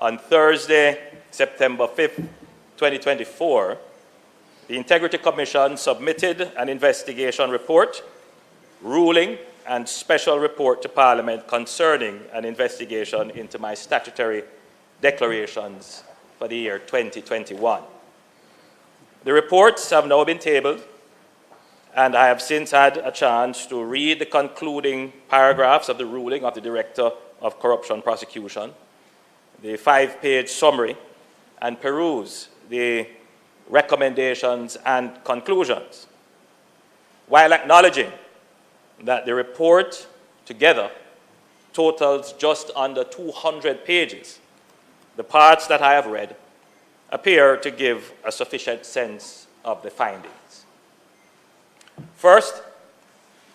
On Thursday, September 5th, 2024, the Integrity Commission submitted an investigation report, ruling, and special report to Parliament concerning an investigation into my statutory declarations for the year 2021. The reports have now been tabled, and I have since had a chance to read the concluding paragraphs of the ruling of the Director of Corruption Prosecution, the 5-page summary, and peruse the recommendations and conclusions. While acknowledging that the report together totals just under 200 pages, the parts that I have read appear to give a sufficient sense of the findings. First,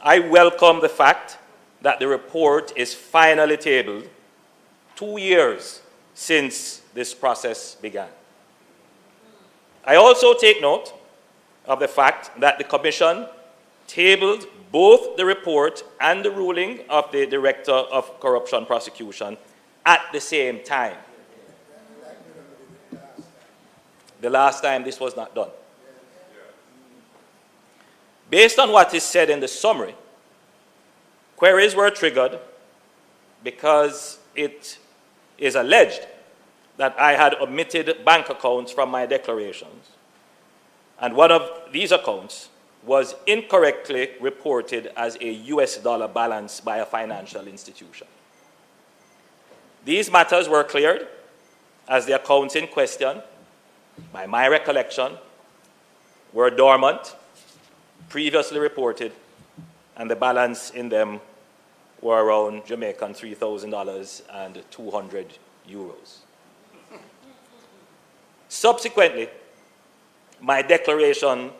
I welcome the fact that the report is finally tabled 2 years since this process began. I also take note of the fact that the Commission tabled both the report and the ruling of the Director of Corruption Prosecution at the same time. The last time this was not done. Based on what is said in the summary, queries were triggered because it is alleged that I had omitted bank accounts from my declarations, and one of these accounts was incorrectly reported as a US dollar balance by a financial institution. These matters were cleared as the accounts in question, by my recollection, were dormant, previously reported, and the balance in them were around Jamaican $3,000 and 200 euros. Subsequently, my declarations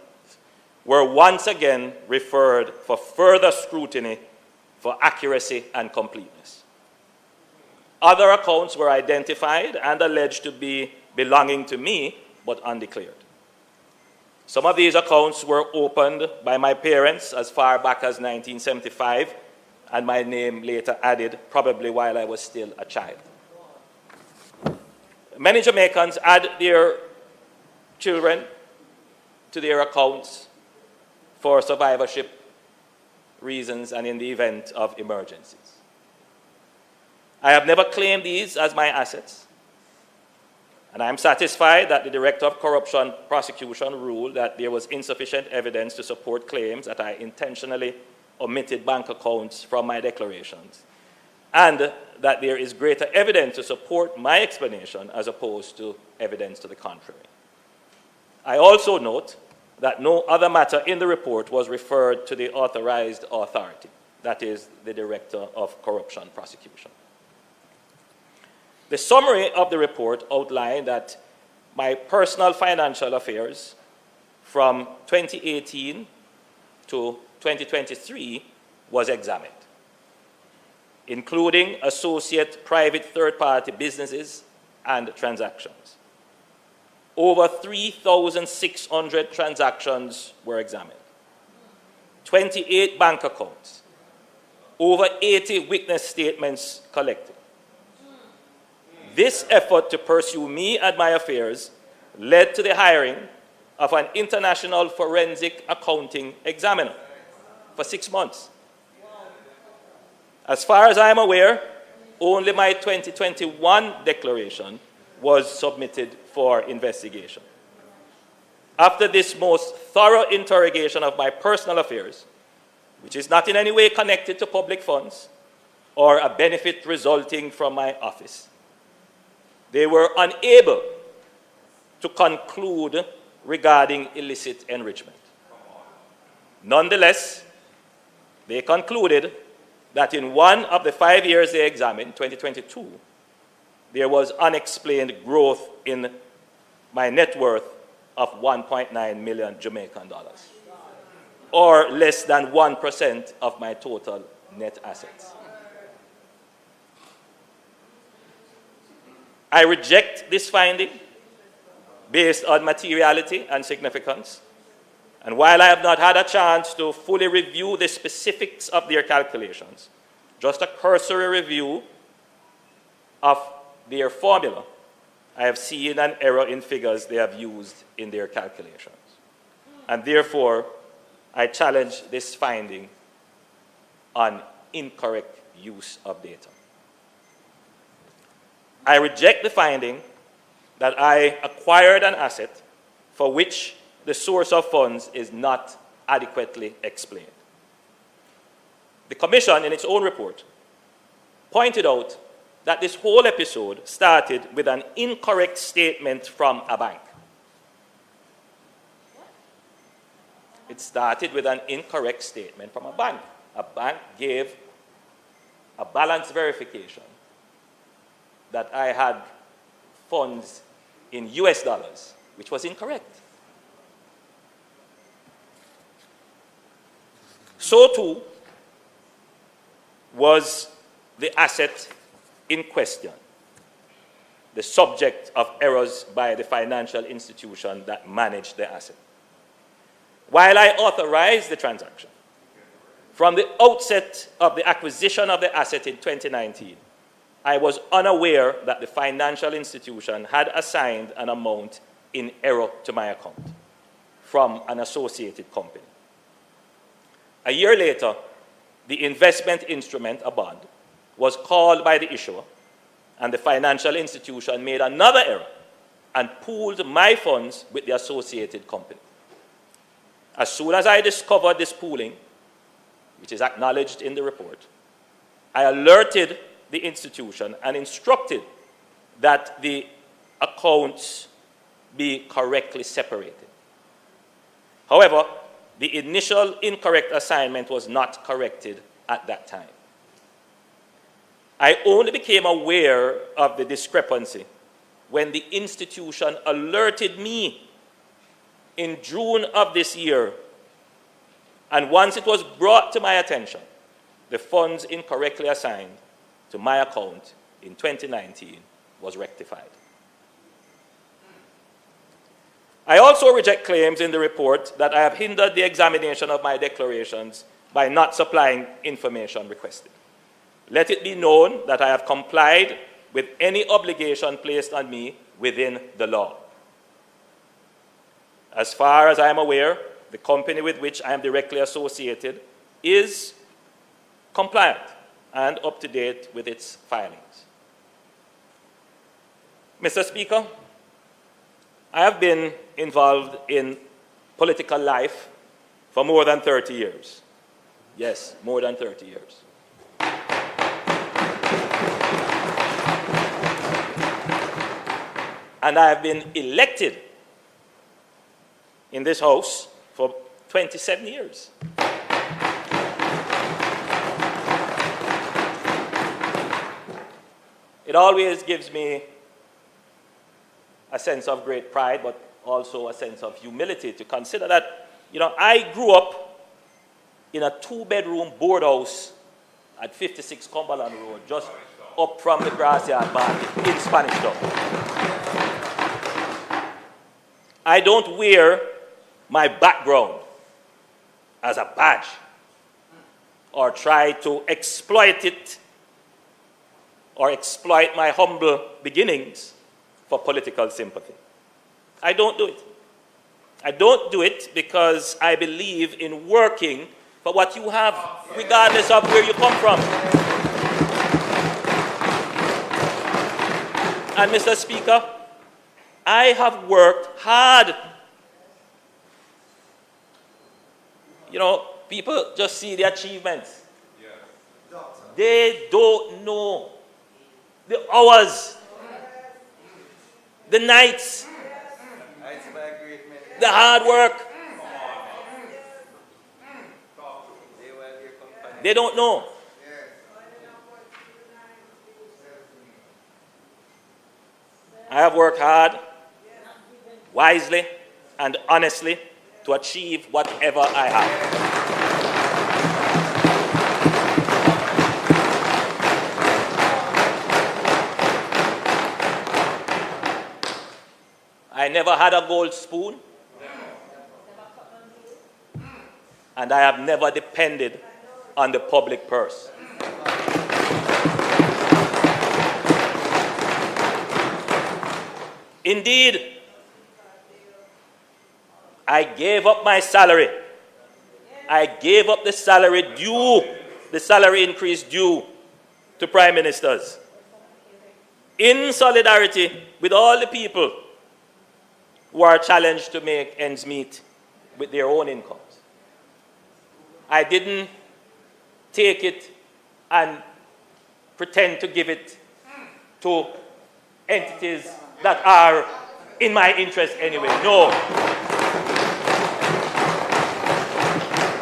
were once again referred for further scrutiny for accuracy and completeness. Other accounts were identified and alleged to be belonging to me, but undeclared. Some of these accounts were opened by my parents as far back as 1975, and my name later added, probably while I was still a child. Many Jamaicans add their children to their accounts for survivorship reasons and in the event of emergencies. I have never claimed these as my assets, and I am satisfied that the Director of Corruption Prosecution ruled that there was insufficient evidence to support claims that I intentionally omitted bank accounts from my declarations, and that there is greater evidence to support my explanation as opposed to evidence to the contrary. I also note that no other matter in the report was referred to the authorized authority, that is, the Director of Corruption Prosecution. The summary of the report outlined that my personal financial affairs from 2018 to 2023 was examined, including associate private third-party businesses and transactions. Over 3,600 transactions were examined, 28 bank accounts, over 80 witness statements collected. This effort to pursue me and my affairs led to the hiring of an international forensic accounting examiner for 6 months. As far as I am aware, only my 2021 declaration was submitted for investigation. After this most thorough interrogation of my personal affairs, which is not in any way connected to public funds or a benefit resulting from my office, they were unable to conclude regarding illicit enrichment. Nonetheless, they concluded that in one of the 5 years they examined, 2022, there was unexplained growth in my net worth of 1.9 million Jamaican dollars, or less than 1% of my total net assets. I reject this finding based on materiality and significance, and while I have not had a chance to fully review the specifics of their calculations, just a cursory review of their formula I have seen an error in figures they have used in their calculations. And therefore, I challenge this finding on incorrect use of data. I reject the finding that I acquired an asset for which the source of funds is not adequately explained. The Commission, in its own report, pointed out that this whole episode started with an incorrect statement from a bank. It started with an incorrect statement from a bank. A bank gave a balance verification that I had funds in US dollars, which was incorrect. So too was the asset in question, the subject of errors by the financial institution that managed the asset. While I authorized the transaction, from the outset of the acquisition of the asset in 2019, I was unaware that the financial institution had assigned an amount in error to my account from an associated company. A year later, the investment instrument, a bond, was called by the issuer, and the financial institution made another error and pooled my funds with the associated company. As soon as I discovered this pooling, which is acknowledged in the report, I alerted the institution and instructed that the accounts be correctly separated. However, the initial incorrect assignment was not corrected at that time. I only became aware of the discrepancy when the institution alerted me in June of this year, and once it was brought to my attention, the funds incorrectly assigned to my account in 2019 was rectified. I also reject claims in the report that I have hindered the examination of my declarations by not supplying information requested. Let it be known that I have complied with any obligation placed on me within the law. As far as I am aware, the company with which I am directly associated is compliant and up to date with its filings. Mr. Speaker, I have been involved in political life for more than 30 years. Yes, more than 30 years. And I have been elected in this House for 27 years. It always gives me a sense of great pride, but also a sense of humility to consider that, I grew up in a two-bedroom board house at 56 Cumberland Road, just up from the Grassyard Market in Spanish Town. I don't wear my background as a badge or try to exploit it or exploit my humble beginnings for political sympathy. I don't do it. I don't do it because I believe in working for what you have, regardless of where you come from. And Mr. Speaker, I have worked hard. People just see the achievements. Yeah. They don't know the hours, the nights, the hard work. They don't know. I have worked hard, wisely, and honestly to achieve whatever I have. I never had a gold spoon, and I have never depended on the public purse. Indeed, I gave up my salary. I gave up the salary increase due to prime ministers, in solidarity with all the people who are challenged to make ends meet with their own incomes. I didn't take it and pretend to give it to entities that are in my interest anyway. No.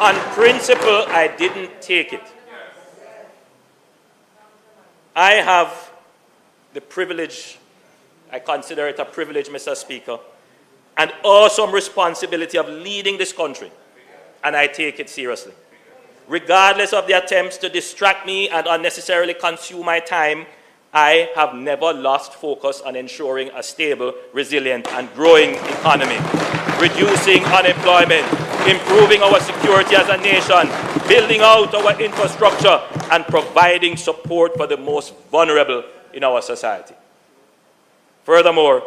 On principle, I didn't take it. I have the privilege, I consider it a privilege, Mr. Speaker, and awesome responsibility of leading this country, and I take it seriously. Regardless of the attempts to distract me and unnecessarily consume my time, I have never lost focus on ensuring a stable, resilient, and growing economy, reducing unemployment, improving our security as a nation, building out our infrastructure, and providing support for the most vulnerable in our society. Furthermore,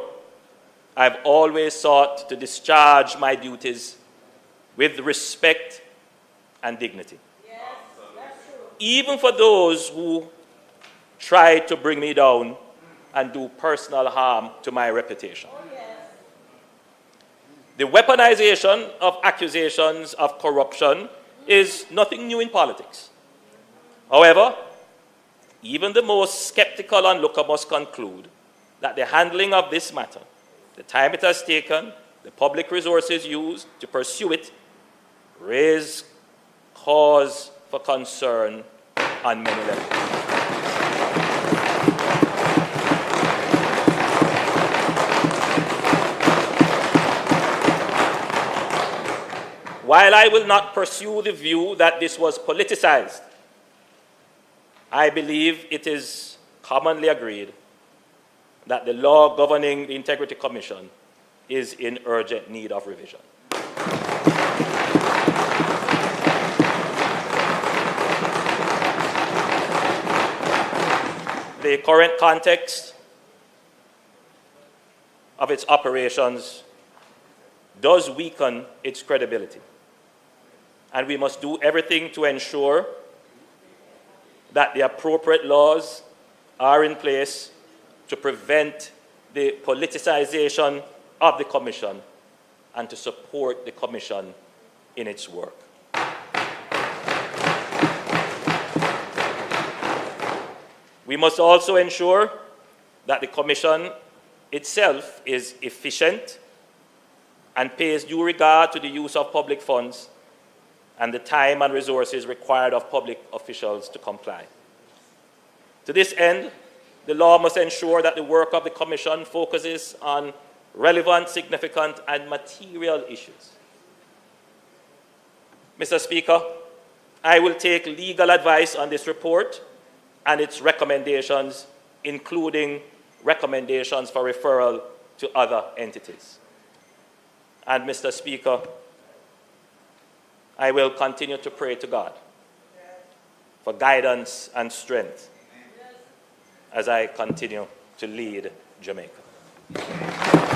I've always sought to discharge my duties with respect and dignity. Yes, that's true. Even for those who try to bring me down and do personal harm to my reputation. Oh, yes. The weaponization of accusations of corruption is nothing new in politics. However, even the most skeptical onlooker must conclude that the handling of this matter, the time it has taken, the public resources used to pursue it, raise cause for concern on many levels. While I will not pursue the view that this was politicized, I believe it is commonly agreed that the law governing the Integrity Commission is in urgent need of revision. The current context of its operations does weaken its credibility, and we must do everything to ensure that the appropriate laws are in place to prevent the politicization of the Commission and to support the Commission in its work. We must also ensure that the Commission itself is efficient and pays due regard to the use of public funds and the time and resources required of public officials to comply. To this end, the law must ensure that the work of the Commission focuses on relevant, significant, and material issues. Mr. Speaker, I will take legal advice on this report and its recommendations, including recommendations for referral to other entities. And Mr. Speaker, I will continue to pray to God for guidance and strength as I continue to lead Jamaica.